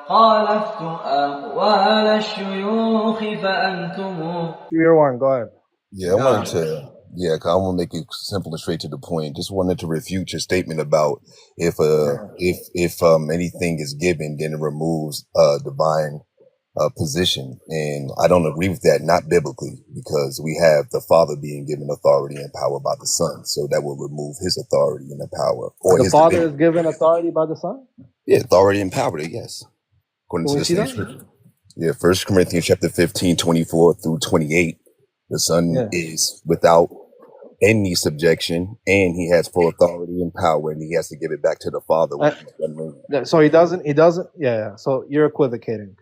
خالفتم أقوال الشيوخ فأنتم. Year one, go ahead. Yeah, I wanted to. Yeah, 'cause I want to make it simple and straight to the point. Just wanted to refute your statement about if anything is given, then it removes divine position, and I don't agree with that. Not biblically, because we have the Father being given authority and power by the Son, so that will remove his authority and the power. Or The his Father divinity. is given authority by the Son? Yeah, authority and power. Yes, according Can to we the see same that? scripture. Yeah, 1 Corinthians chapter 15, 24 through 28. The Son Yeah. is without any subjection, and he has full authority and power, and he has to give it back to the Father when he's done reigning. So he doesn't, yeah. So you're equivocating.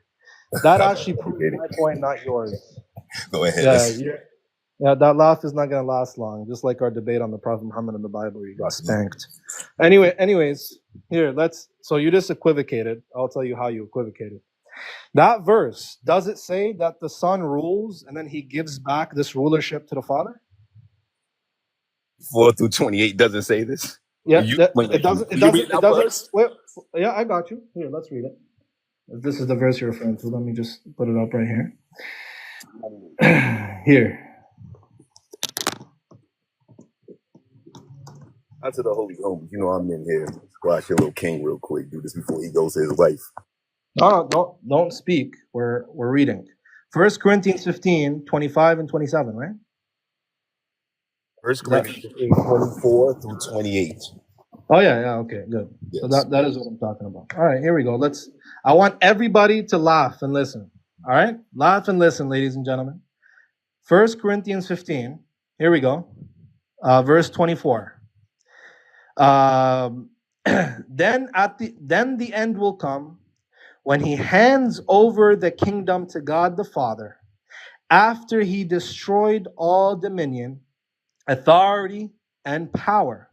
That actually proves my point, not yours. Go ahead. Yeah, that laugh is not going to last long, just like our debate on the Prophet Muhammad in the Bible, where you got spanked. Anyways, so you just equivocated. I'll tell you how you equivocated. That verse, does it say that the Son rules and then he gives back this rulership to the Father? 4 through 28 doesn't say this. Yeah, it doesn't. Wait, yeah, I got you. Here, let's read it. If this is the verse you're referring to, let me just put it up right here. Here. Out to the holy homies, you know I'm in here. Squash your little king real quick. Do this before he goes to his wife. No, don't speak. We're reading. 1 Corinthians 15, 25 and 27, right? 1 Corinthians 15, 24 through 28. Oh yeah, okay, good. Yes. So that is what I'm talking about. All right, here we go. I want everybody to laugh and listen. All right? Laugh and listen, ladies and gentlemen. 1 Corinthians 15, here we go. Verse 24. Then the end will come when he hands over the kingdom to God the Father, after he destroyed all dominion, authority, and power.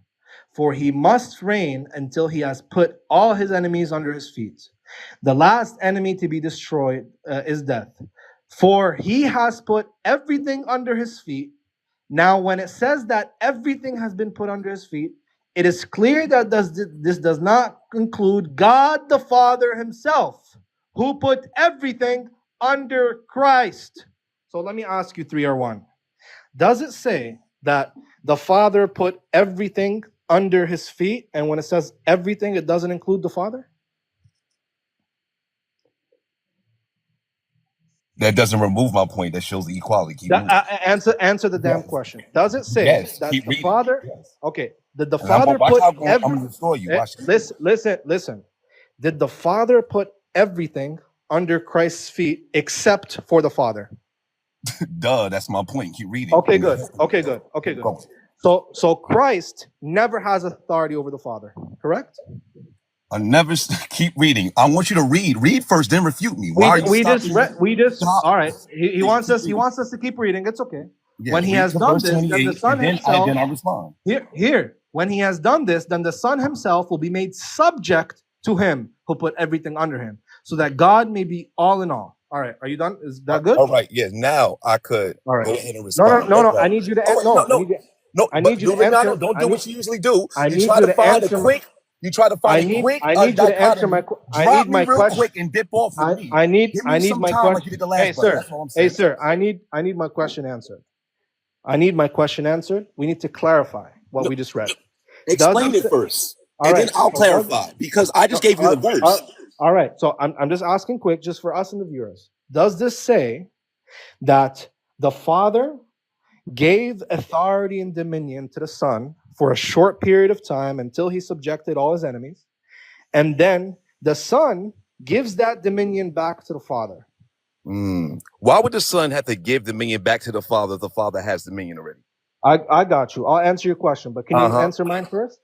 For he must reign until he has put all his enemies under his feet. The last enemy to be destroyed is death. For he has put everything under his feet. Now, when it says that everything has been put under his feet, it is clear that this does not include God the Father himself, who put everything under Christ. So let me ask you 3R1. Does it say that the Father put everything under his feet, and when it says everything, it doesn't include the Father? That doesn't remove my point. That shows the equality. Answer the damn question. Does it say that the Father? Yes. Okay. Did the Father put everything? I'm going to destroy you. Listen. Did the Father put everything under Christ's feet except for the Father? Duh, that's my point. Keep reading. Okay, good. So Christ never has authority over the Father, correct? I never keep reading. I want you to read. Read first, then refute me. Why are you all right. He wants us to keep reading. It's okay. Yeah, when he has done this, then the Son himself. Then I respond. Here. When he has done this, then the Son himself will be made subject to him who put everything under him, so that God may be all in all. All right. Are you done? Is that good? All right. Yeah. Now I could go ahead and respond. No. I need you to answer. I need you to answer. Don't do what you usually do. You try to find a quick. I need you to answer my question. I need my question quick and dip off with me. I need my question. Hey sir, I need my question answered. We need to clarify what we just read. Explain it first, and then I'll clarify, because I just gave you the verse. All right. So I'm just asking quick, just for us and the viewers. Does this say that the Father gave authority and dominion to the Son for a short period of time until he subjected all his enemies, and then the Son gives that dominion back to the Father? Why would the Son have to give dominion back to the Father if the Father has dominion already? I got you. I'll answer your question, but can you answer mine first?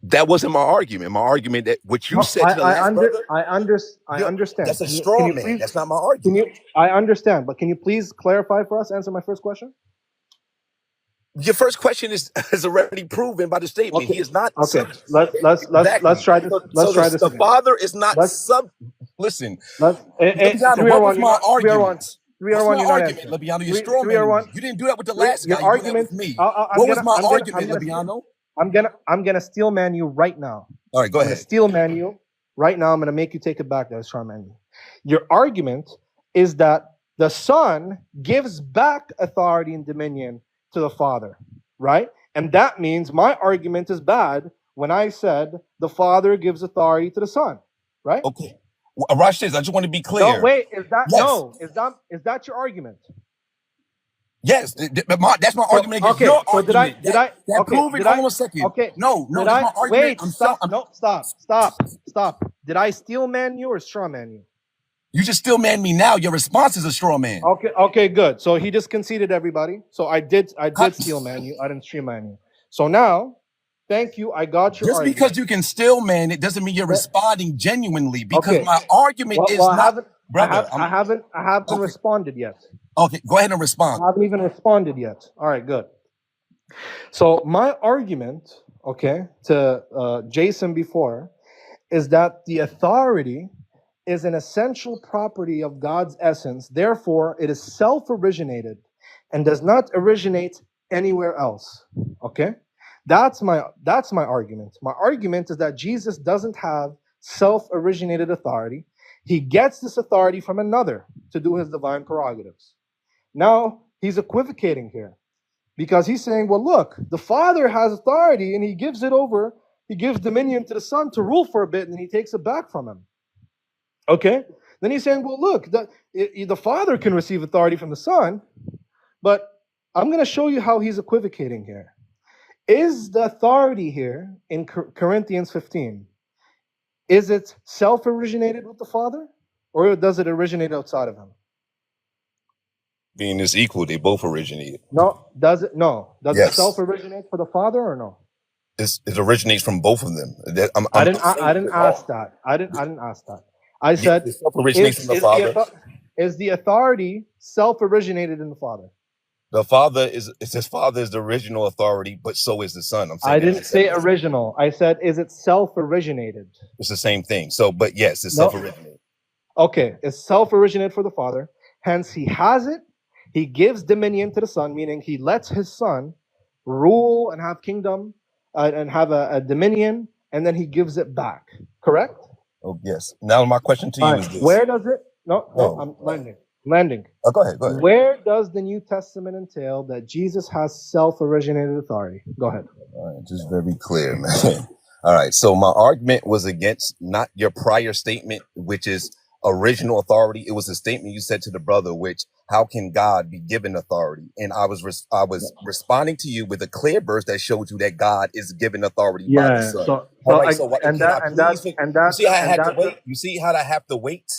That wasn't my argument. My argument that what you said to the last brother, I understand. That's a straw man. That's not my argument. I understand, but can you please clarify for us? Answer my first question. Your first question is already proven by the statement. Okay. He is not. Okay. Let's try this. Let's try this. The Father is not Listen. What was my argument? 3R1, you're not answering. Labiano, you're straw man. You didn't do that with the last guy. Your argument with me. What was my argument, Labiano? I'm gonna steel man you right now. All right, go ahead. Steel man you right now I'm going to make you take it back, that's Charmander. Your argument is that the Son gives back authority and dominion to the Father, right? And that means my argument is bad when I said the Father gives authority to the Son, right? Okay. Watch this. I just want to be clear. No, wait, is that Yes. is that your argument? Yes, that's my argument against Okay, your so argument. that Prove it. Hold on a second. Okay. No, Did that's I my argument. wait, stop. Did I steel man you or straw man you? You just still man me now. Your response is a straw man. Okay, good. So he just conceded everybody. So I did steel man you. I didn't stream man you. So now, thank you. I got your Just argument. because you can still man it doesn't mean you're responding genuinely. Because Okay. my argument is not, brother. I haven't responded yet. Okay, go ahead and respond. I haven't even responded yet. All right, good. So my argument, okay, to Jason before, is that the authority is an essential property of God's essence. Therefore, it is self-originated and does not originate anywhere else. Okay? That's my argument. My argument is that Jesus doesn't have self-originated authority. He gets this authority from another to do his divine prerogatives. Now, he's equivocating here because he's saying, well, look, the Father has authority and he gives it over. He gives dominion to the Son to rule for a bit and he takes it back from him. Okay? Then he's saying, well, look, the Father can receive authority from the Son, but I'm going to show you how he's equivocating here. Is the authority here in Corinthians 15, is it self-originated with the Father, or does it originate outside of him? Being is equal, they both originated. Does it self-originate for the Father or no? It originates from both of them. I didn't ask that. I didn't ask that. I said, it self-originates from the Father. Is the authority self-originated in the Father? The Father is his Father is the original authority, but so is the Son. I didn't say original. I said, is it self-originated? It's the same thing. So, but yes, it's self-originated. Okay, it's self-originated for the Father. Hence, he has it. He gives dominion to the Son, meaning he lets his Son rule and have kingdom and have a dominion, and then he gives it back. Correct? Oh, yes. Now my question to you is this. Where does it? No, I'm landing. Oh, go ahead. Where does the New Testament entail that Jesus has self-originated authority? Go ahead. All right, just very clear, man. All right, so my argument was against not your prior statement, which is original authority. It was a statement you said to the brother, which how can God be given authority? And I was responding to you with a clear verse that showed you that God is given authority by the Son. You see how I have to wait?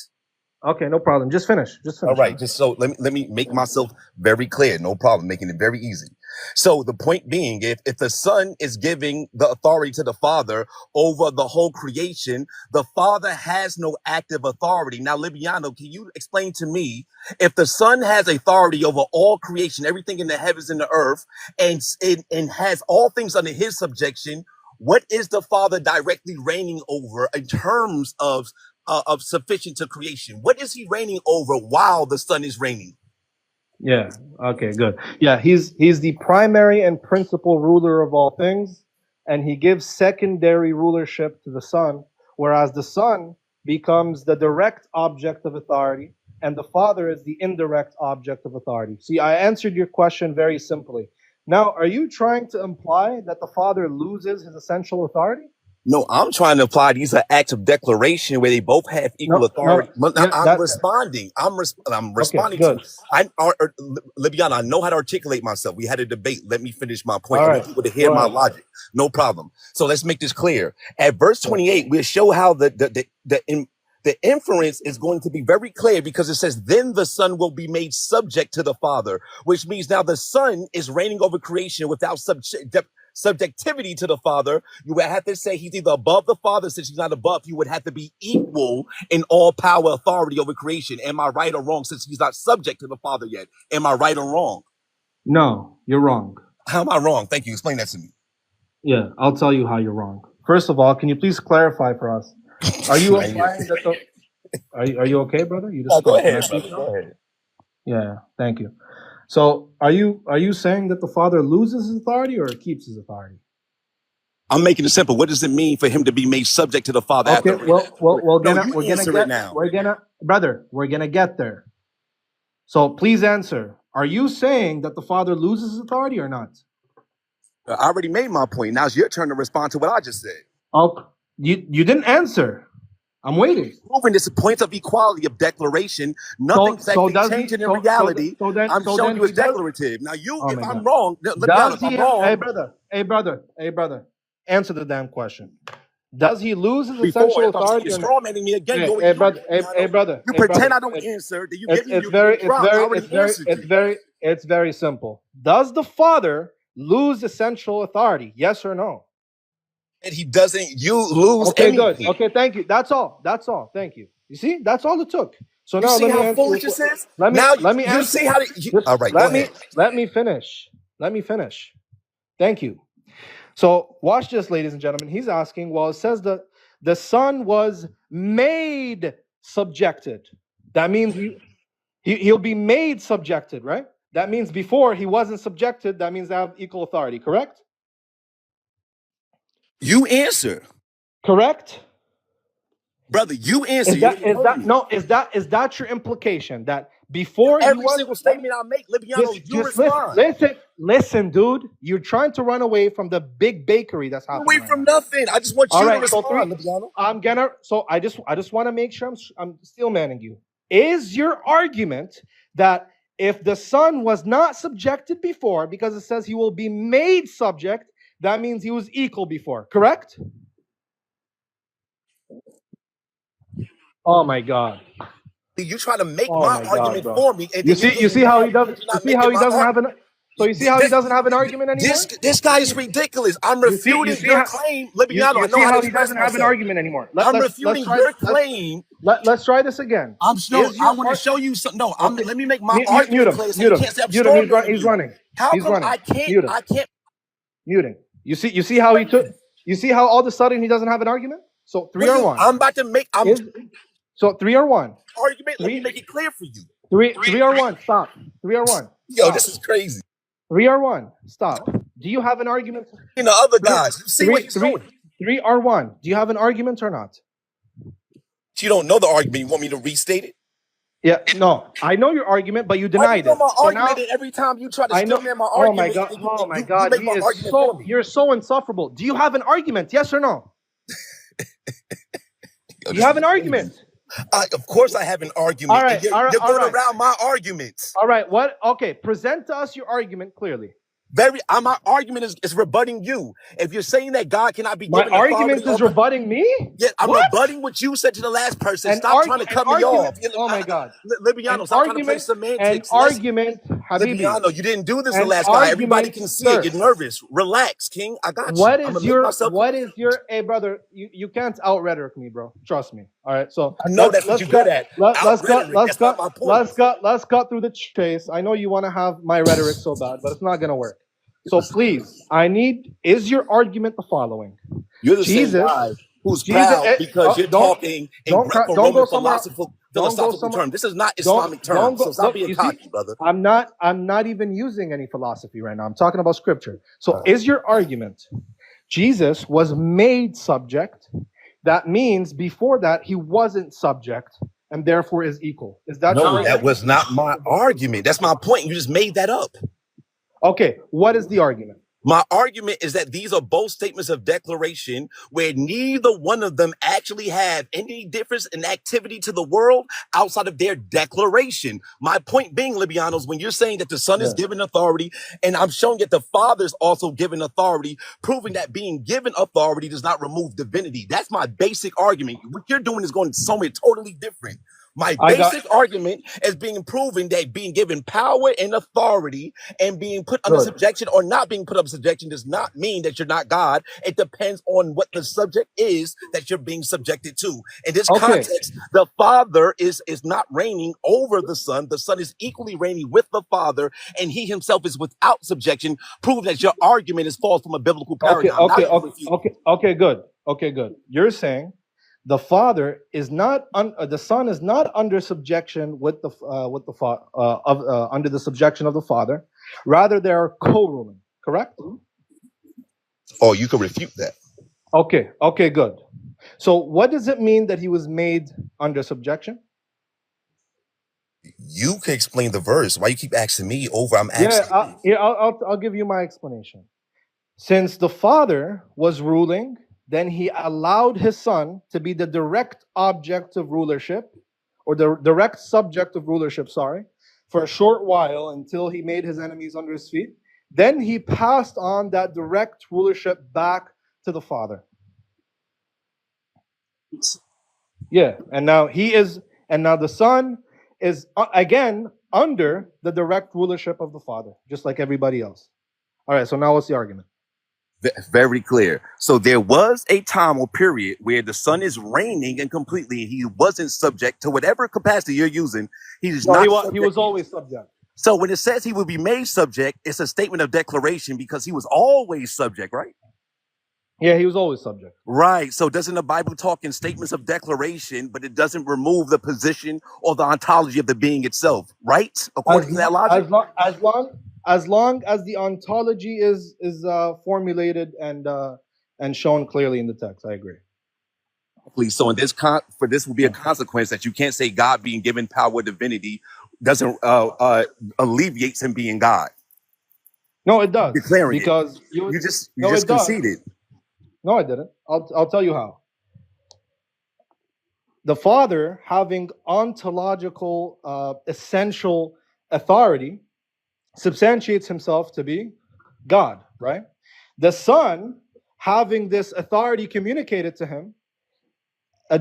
Okay, no problem. Just finish. All right. Just so let me make myself very clear. No problem. Making it very easy. So the point being, if the Son is giving the authority to the Father over the whole creation, the Father has no active authority. Now, Libiano, can you explain to me if the Son has authority over all creation, everything in the heavens and the earth, and has all things under his subjection, what is the Father directly reigning over in terms of sufficient to creation? What is he reigning over while the Son is reigning? Yeah. Okay, good. Yeah, he's the primary and principal ruler of all things, and he gives secondary rulership to the Son, whereas the Son becomes the direct object of authority, and the Father is the indirect object of authority. See, I answered your question very simply. Now, are you trying to imply that the Father loses his essential authority? No, I'm trying to apply these are acts of declaration where they both have equal authority. I'm responding. I'm responding to Libiana, I know how to articulate myself. We had a debate. Let me finish my point. I want people to hear my logic. No problem. So let's make this clear. At verse 28, we'll show how the inference is going to be very clear because it says, then the Son will be made subject to the Father, which means now the Son is reigning over creation without subjectivity to the Father. You would have to say he's either above the Father. Since he's not above, he would have to be equal in all power, authority over creation. Am I right or wrong? Since he's not subject to the Father yet. Am I right or wrong? No, you're wrong. How am I wrong? Thank you. Explain that to me. Yeah, I'll tell you how you're wrong. First of all, can you please clarify for us? Are you implying that are you okay, brother? You just go ahead, brother. Go ahead. Yeah, thank you. So are you saying that the Father loses his authority or keeps his authority? I'm making it simple. What does it mean for him to be made subject to the Father? Okay, After we're no, gonna you we're gonna answer get it now. we're gonna get there. So please answer. Are you saying that the Father loses his authority or not? I already made my point. Now it's your turn to respond to what I just said. Oh, you didn't answer. I'm waiting. Proving this point of equality of declaration, nothing's actually changing in reality. I'm showing you it's declarative. Now if I'm wrong, let me be honest, if I'm wrong. Hey brother, answer the damn question. Does he lose his Before, essential if I'm authority? you're strawmanning me again, Hey brother. You pretend I don't answer, then you give me your drop. I already answered you. It's very simple. Does the Father lose essential authority? Yes or no? And he doesn't. You lose. Okay, anything. good. Okay, thank you. That's all. Thank you. You see, that's all it took. So now you see how foolish this is? Let me you see how. All right, go ahead. Let me finish. Thank you. So watch this, ladies and gentlemen. He's asking. Well, it says the Son was made subjected. That means he'll be made subjected, right? That means before he wasn't subjected. That means they have equal authority. Correct? You answer. Correct? Brother, you answer. Is that your implication? That before every single statement I make, Libiano, you respond. Listen, dude. You're trying to run away from the big bakery that's happening. Away from nothing. I just want you to respond, Libiano. I just want to make sure I'm still manning you. Is your argument that if the Son was not subjected before, because it says he will be made subject, that means he was equal before, correct? Oh my God! You try to make my argument for me, and you see how he doesn't. You see how he doesn't have an. So you see how he doesn't have an argument anymore. This guy is ridiculous. I'm refuting your claim, Libiano. You see how he doesn't have an argument anymore. I'm refuting your claim. Let's try this again. I want to show you something. No, let me make my argument clear. So you can't say I'm strong. He's running. How come I can't? I can't. Muting. You see how he took. You see how all of a sudden he doesn't have an argument. So 3 or 1. I'm about to make. So 3 or 1. Argument. Let me make it clear for you. 3 or 1. Stop. 3 or 1. Yo, this is crazy. 3 or 1. Stop. Do you have an argument? You know, other guys. You see what he's doing. 3 or 1. Do you have an argument or not? You don't know the argument. You want me to restate it? Yeah, no. I know your argument, but you denied it. My argument every time you try to steal me my argument. Oh my God. You're so insufferable. Do you have an argument? Yes or no? Do you have an argument? Of course I have an argument. All right, you're going around my arguments. All right, what? Okay, present to us your argument clearly. My argument is rebutting you. If you're saying that God cannot be given my argument is rebutting me? Yeah, I'm rebutting what you said to the last person. Stop trying to cut me off. Oh my God. Libiano, stop trying to play semantics. An argument, Habibi. Libiano, you didn't do this the last guy. Everybody can see it. You're nervous. Relax, King. I got you. What is your hey brother, you can't out rhetoric me, bro. Trust me. All right. So I know that's what you're good at. Let's cut through the chase. I know you want to have my rhetoric so bad, but it's not gonna work. So please, is your argument the following? You're the same guy who's proud because you're talking in Greco-Roman philosophical terms. This is not Islamic terms, so stop being cocky, brother. I'm not even using any philosophy right now. I'm talking about scripture. So is your argument Jesus was made subject? That means before that he wasn't subject and therefore is equal. Is that no? That was not my argument. That's my point. You just made that up. Okay, what is the argument? My argument is that these are both statements of declaration where neither one of them actually have any difference in activity to the world outside of their declaration. My point being, Libianos, when you're saying that the Son is given authority, and I'm showing that the Father's also given authority, proving that being given authority does not remove divinity. That's my basic argument. What you're doing is going somewhere totally different. My basic argument is being proven that being given power and authority and being put under subjection or not being put under subjection does not mean that you're not God. It depends on what the subject is that you're being subjected to. In this context, the Father is not reigning over the Son. The Son is equally reigning with the Father, and he himself is without subjection, proving that your argument is false from a biblical paradigm. Okay, good. You're saying the Father is not the Son is not under subjection with the under the subjection of the Father. Rather, they are co-ruling. Correct? Or you could refute that. Okay, good. So what does it mean that he was made under subjection? You can explain the verse. Why you keep asking me over? I'm asking. I'll give you my explanation. Since the Father was ruling, then he allowed his Son to be the direct object of rulership, or the direct subject of rulership, for a short while until he made his enemies under his feet. Then he passed on that direct rulership back to the Father. Yeah, and now the Son is again under the direct rulership of the Father, just like everybody else. All right, so now what's the argument? Very clear. So there was a time or period where the Son is reigning and completely he wasn't subject to whatever capacity you're using. He was always subject. So when it says he will be made subject, it's a statement of declaration because he was always subject, right? Yeah, he was always subject. Right. So doesn't the Bible talk in statements of declaration, but it doesn't remove the position or the ontology of the being itself, right? According to that logic? As long as the ontology is formulated and shown clearly in the text, I agree. So in this for this will be a consequence that you can't say God being given power, divinity doesn't alleviates him being God. No, it does. Declaring because it. You just conceded. No, I didn't. I'll tell you how. The Father having ontological essential authority substantiates himself to be God, right? The Son, having this authority communicated to him,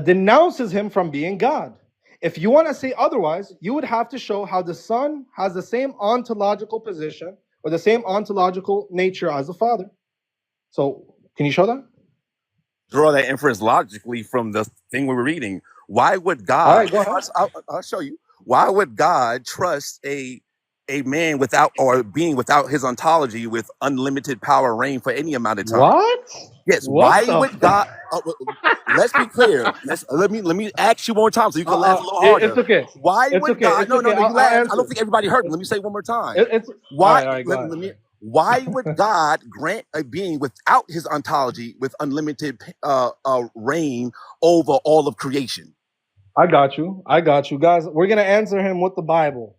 denounces him from being God. If you want to say otherwise, you would have to show how the Son has the same ontological position or the same ontological nature as the Father. So, can you show that? Draw that inference logically from the thing we were reading. Why would God? All right, go ahead. I'll show you. Why would God trust a man without or being without his ontology with unlimited power reign for any amount of time? What? Yes. Why would God? Let's be clear. Let me ask you one more time so you can laugh a little harder. It's okay. Why would God? No, you laugh. I don't think everybody heard me. Let me say it one more time. Why? Why would God grant a being without his ontology with unlimited reign over all of creation? I got you, guys. We're gonna answer him with the Bible.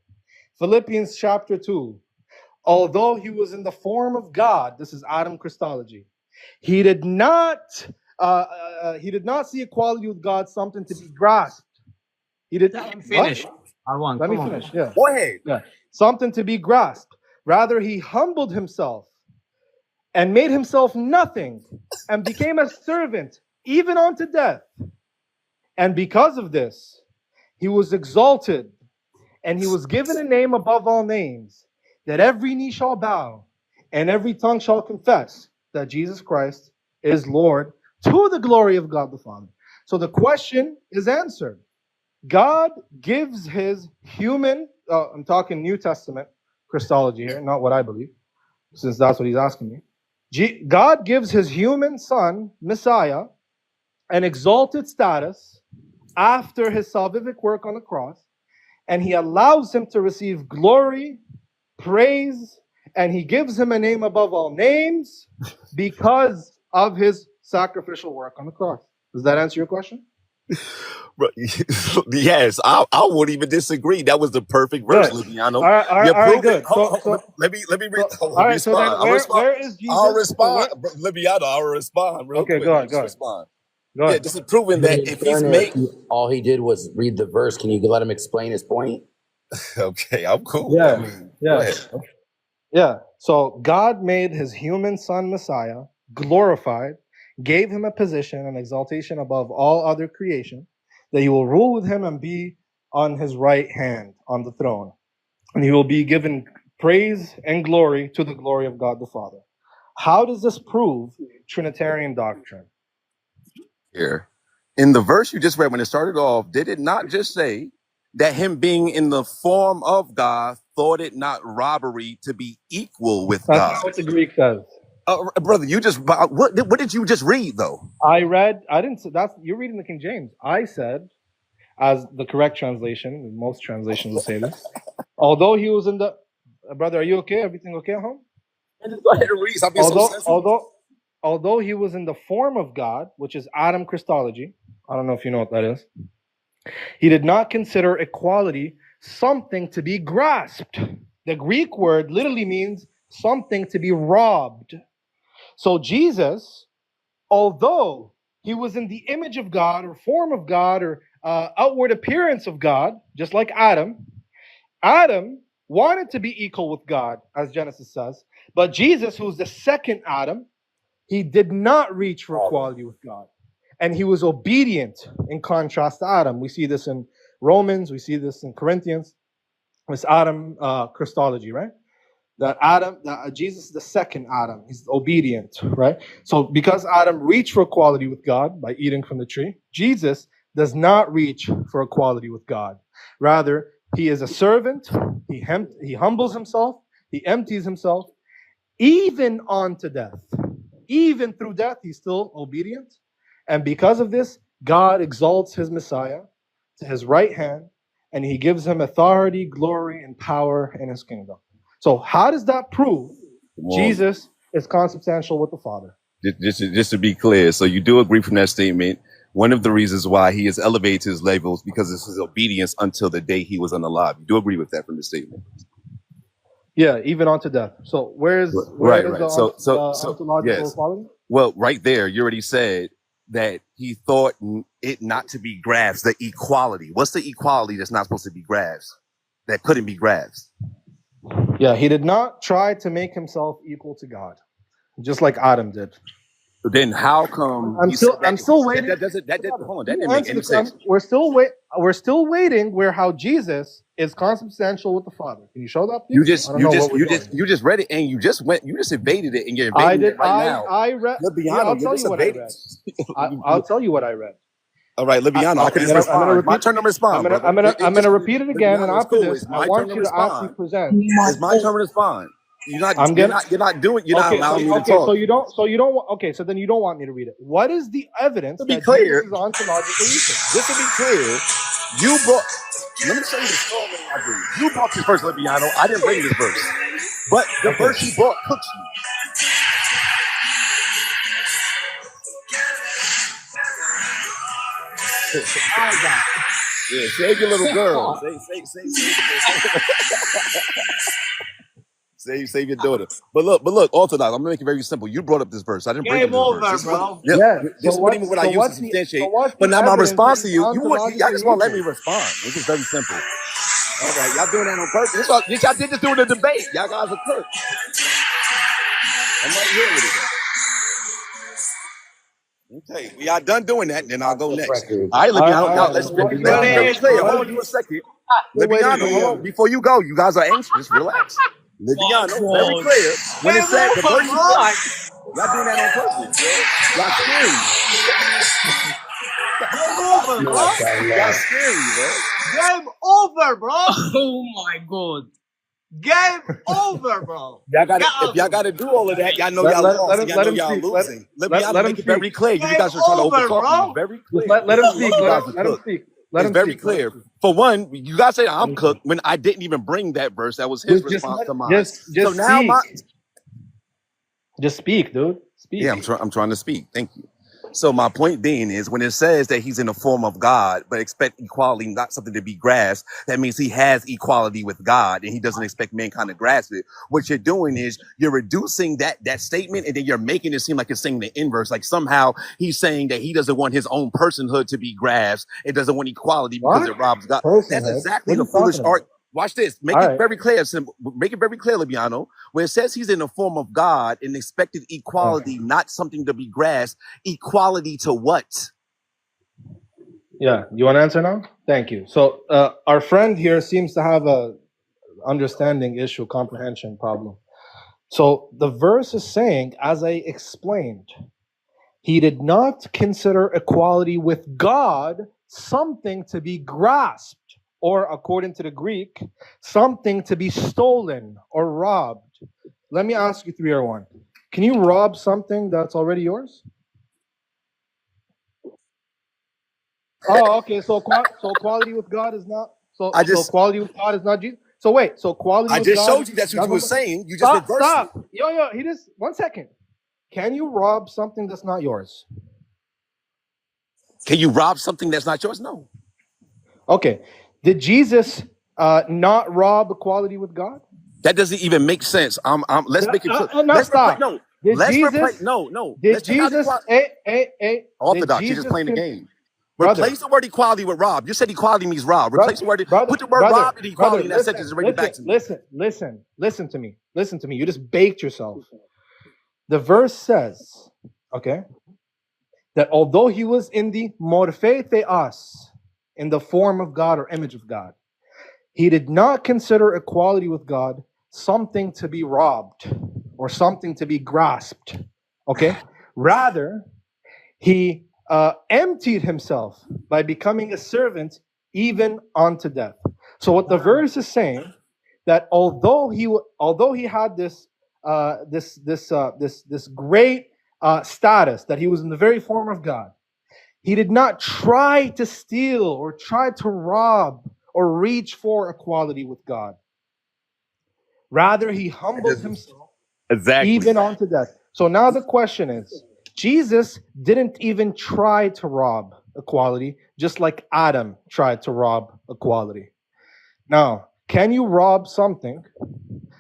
Philippians chapter 2. Although he was in the form of God, this is Adam Christology, he did not see equality with God something to be grasped. He did not finish. Let me finish. Yeah. Go ahead. Yeah. Something to be grasped. Rather, he humbled himself and made himself nothing and became a servant even unto death. And because of this, he was exalted and he was given a name above all names, that every knee shall bow and every tongue shall confess that Jesus Christ is Lord, to the glory of God the Father. So the question is answered. God gives his human, I'm talking New Testament Christology here, not what I believe, since that's what he's asking me. God gives his human son, Messiah, an exalted status after his salvific work on the cross, and he allows him to receive glory, praise, and he gives him a name above all names because of his sacrificial work on the cross. Does that answer your question? Yes, I wouldn't even disagree. That was the perfect verse, Luciano. All right, good. Let me read. All right, so then where is Jesus? I'll respond. Luciano, I'll respond real quick. Go ahead. Respond. Yeah, this is proving that if he's made... all he did was read the verse. Can you let him explain his point? Okay, I'm cool. Yeah. So God made his human son Messiah, glorified, gave him a position and exaltation above all other creation, that he will rule with him and be on his right hand on the throne. And he will be given praise and glory to the glory of God the Father. How does this prove Trinitarian doctrine? Here, in the verse you just read, when it started off, did it not just say that him being in the form of God thought it not robbery to be equal with God? That's not what the Greek says. Brother, you just what did you just read though? I didn't say that's, you're reading the King James. I said, as the correct translation, most translations will say this. Although he was in the brother, are you okay? Everything okay at home? Just go ahead and read. although he was in the form of God, which is Adam Christology, I don't know if you know what that is, he did not consider equality something to be grasped. The Greek word literally means something to be robbed. So Jesus, although he was in the image of God or form of God or outward appearance of God, just like Adam, Adam wanted to be equal with God, as Genesis says. But Jesus, who's the second Adam, he did not reach for equality with God. And he was obedient in contrast to Adam. We see this in Romans, we see this in Corinthians. It's Adam Christology, right? That Jesus is the second Adam. He's obedient, right? So because Adam reached for equality with God by eating from the tree, Jesus does not reach for equality with God. Rather, he is a servant. He humbles himself. He empties himself, even unto death. Even through death, he's still obedient. And because of this, God exalts his Messiah to his right hand, and he gives him authority, glory, and power in his kingdom. So how does that prove Jesus is consubstantial with the Father? Just to be clear, so you do agree from that statement, one of the reasons why he is elevated to his levels because of his obedience until the day he was unalive. You do agree with that from the statement? Yeah, even unto death. So where is right. the ontological Yes. equality? Well, right there, you already said that he thought it not to be grasped, the equality. What's the equality that's not supposed to be grasped, that couldn't be grasped? Yeah, he did not try to make himself equal to God, just like Adam did. But then how come I'm still waiting. That didn't make any sense. We're still waiting where how Jesus is consubstantial with the Father. Can you show that, please? You just read it and you just evaded it and you're evading it right now. I read. I'll tell you what I read. I'll tell you what I read. All right, Libiano, I can respond. My turn to respond. I'm gonna repeat it again, and after this, I want you to actually present. It's my turn to respond. You're not allowing me to talk. So you don't. Okay, so then you don't want me to read it. What is the evidence that Jesus is ontologically equal? Just to be clear, you brought. Let me show you the story I do. You brought this verse, Libiano. I didn't bring this verse, but the verse you brought cooks you. Yeah, save your little girl. Save your daughter. But look, Orthodox, I'm gonna make it very simple. You brought up this verse. I didn't bring up this verse. Bro. This is what I use to substantiate. But now my response to y'all just won't let me respond. This is very simple. All right, y'all doing that on purpose. Y'all did this during the debate. Y'all guys are cooked. I'm right here with it. Okay, we are done doing that, then I'll go next. All right, Libiano, let's very clear. Hold on a second. Libiano, before you go, you guys are anxious. Relax. Libiano, very clear. When it said the verse, y'all doing that on purpose. Y'all scary. Y'all scary, bro. Game over, bro. Oh my god. Game over, bro. If y'all got to do all of that, y'all know y'all lost. Y'all know y'all losing. Let me make it very clear. You guys are trying to overtalk me. Very clear. Let him speak. Let him speak. It's very clear. For one, you guys say I'm cooked when I didn't even bring that verse. That was his response to mine. So now just speak, dude. Speak. Yeah, I'm trying to speak. Thank you. So my point being is when it says that he's in the form of God, but expect equality, not something to be grasped, that means he has equality with God and he doesn't expect mankind to grasp it. What you're doing is you're reducing that statement and then you're making it seem like it's saying the inverse. Like somehow he's saying that he doesn't want his own personhood to be grasped. It doesn't want equality because it robs God. That's exactly the foolish art. Watch this. Make it very clear. Make it very clear, Libiano. When it says he's in the form of God and expected equality, not something to be grasped, equality to what? Yeah. You want to answer now? Thank you. So our friend here seems to have a understanding issue, comprehension problem. So the verse is saying, as I explained, he did not consider equality with God something to be grasped, or according to the Greek, something to be stolen or robbed. Let me ask you 301. Can you rob something that's already yours? Oh, okay. So equality with God is not. So equality with God is not Jesus. So wait. So equality. I just showed you that's what you were saying. You just reversed it. Yo. He just 1 second. can you rob something that's not yours? Can you rob something that's not yours? No. Okay. Did Jesus not rob equality with God? That doesn't even make sense. Let's make it clear. Let's stop. replace. No. Did Let's Jesus? replace. No. Did Let's take out Jesus? equality. Orthodox. You're just playing the game. Replace the word equality with rob. You said equality means rob. Replace the word. Put the word rob and equality in that sentence and bring it back to me. Listen to me. Listen to me. You just baked yourself. The verse says, okay, that although he was in the morphe theos, in the form of God or image of God, he did not consider equality with God something to be robbed or something to be grasped. Okay? Rather, he emptied himself by becoming a servant even unto death. So what the verse is saying, that although he had this great status, that he was in the very form of God, he did not try to steal or try to rob or reach for equality with God. Rather, he humbled himself even unto death. So now the question is, Jesus didn't even try to rob equality, just like Adam tried to rob equality. Now, can you rob something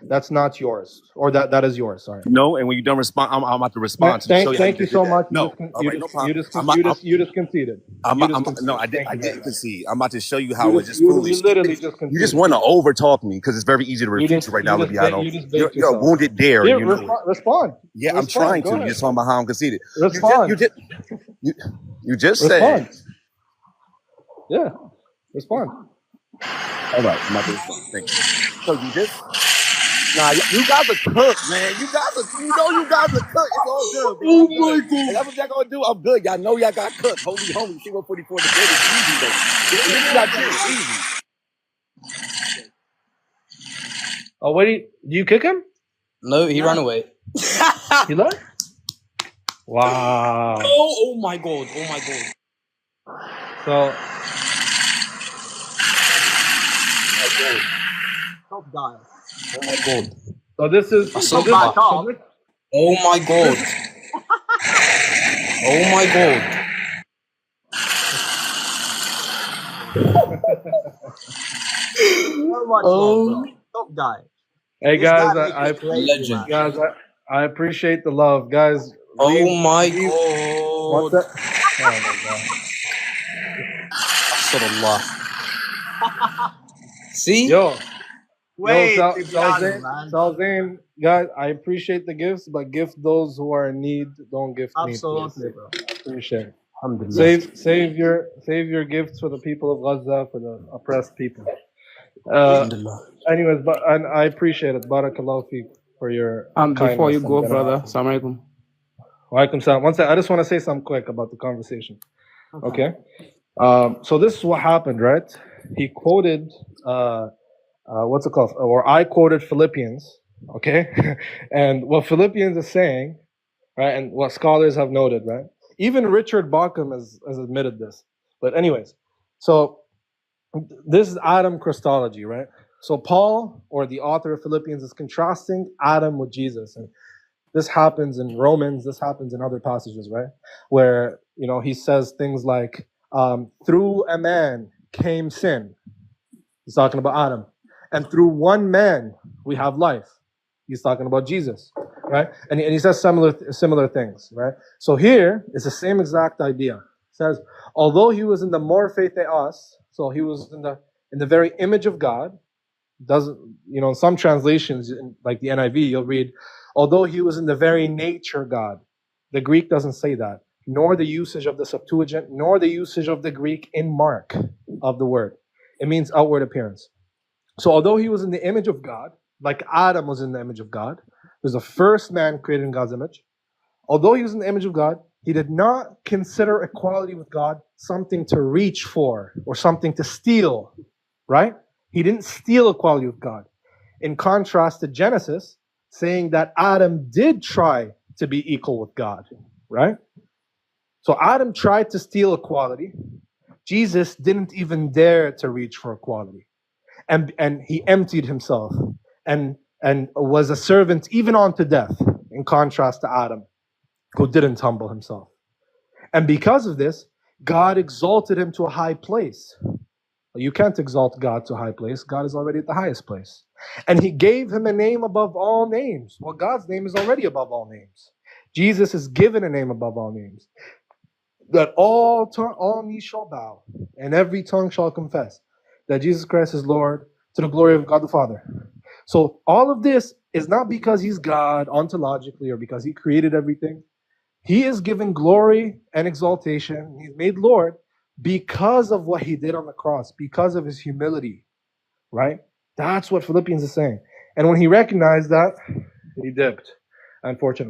that's not yours, or that is yours? Sorry. No, and when you don't respond, I'm about to respond. Thank you so much. No, you just conceded. No, I didn't concede. I'm about to show you how it's just foolish. You literally just conceded. You just want to over talk me because it's very easy to refute you right now, Liviano. You're a wounded dare. Yeah, respond. Yeah, I'm trying to. You're just talking about how I'm conceded. Respond. You just said. Yeah, respond. All right, I'm about to respond. Thank you. So you just. Nah, you guys are cooked, man. You guys are cooked. It's all good, bro. Oh my God. And that's what y'all gonna do. I'm good. Y'all know y'all got cooked. Holy homie, C-144 the good is easy, though. It's easy. Oh, wait, do you kick him? No, he ran away. He left? Wow. Oh my God. So. Top guy. Oh my God. So this is. Oh my God. Oh my God. Oh my God. Oh. Top guy. Hey guys, I appreciate the love, guys. Oh my What's God. that? Oh my God. See? Yo. Wait, Salzane, guys, I appreciate the gifts, but gift those who are in need. Don't gift me. Absolutely, bro. I appreciate it. Save your gifts for the people of Gaza, for the oppressed people. Anyways, and I appreciate it. Barakallahu feek for your before you go, brother. Assalamu Alaikum. Walaikum salam. One second, I just want to say something quick about the conversation. Okay. So this is what happened, right? He quoted what's it called? Or I quoted Philippians, okay? And what Philippians is saying, right, and what scholars have noted, right? Even Richard Bauckham has admitted this. But anyways, so this is Adam Christology, right? So Paul, or the author of Philippians, is contrasting Adam with Jesus. And this happens in Romans, this happens in other passages, right? Where, he says things like, through a man came sin. He's talking about Adam. And through one man, we have life. He's talking about Jesus, right? And he says similar things, right? So here is the same exact idea. It says, although he was in the morphe theos, so he was in the very image of God, in some translations, like the NIV, you'll read, although he was in the very nature God. The Greek doesn't say that, nor the usage of the Septuagint, nor the usage of the Greek in Mark of the word. It means outward appearance. So although he was in the image of God, like Adam was in the image of God, he was the first man created in God's image. Although he was in the image of God, he did not consider equality with God something to reach for or something to steal, right? He didn't steal equality with God. In contrast to Genesis, saying that Adam did try to be equal with God, right? So Adam tried to steal equality. Jesus didn't even dare to reach for equality. And he emptied himself and was a servant even unto death, in contrast to Adam. who didn't humble himself. And because of this, God exalted him to a high place. You can't exalt God to a high place. God is already at the highest place. And he gave him a name above all names. Well, God's name is already above all names. Jesus is given a name above all names, that all knees shall bow and every tongue shall confess that Jesus Christ is Lord, to the glory of God the Father. So all of this is not because he's God ontologically or because he created everything. He is given glory and exaltation. He's made Lord because of what he did on the cross, because of his humility, right? That's what Philippians is saying. And when he recognized that, he dipped, unfortunately.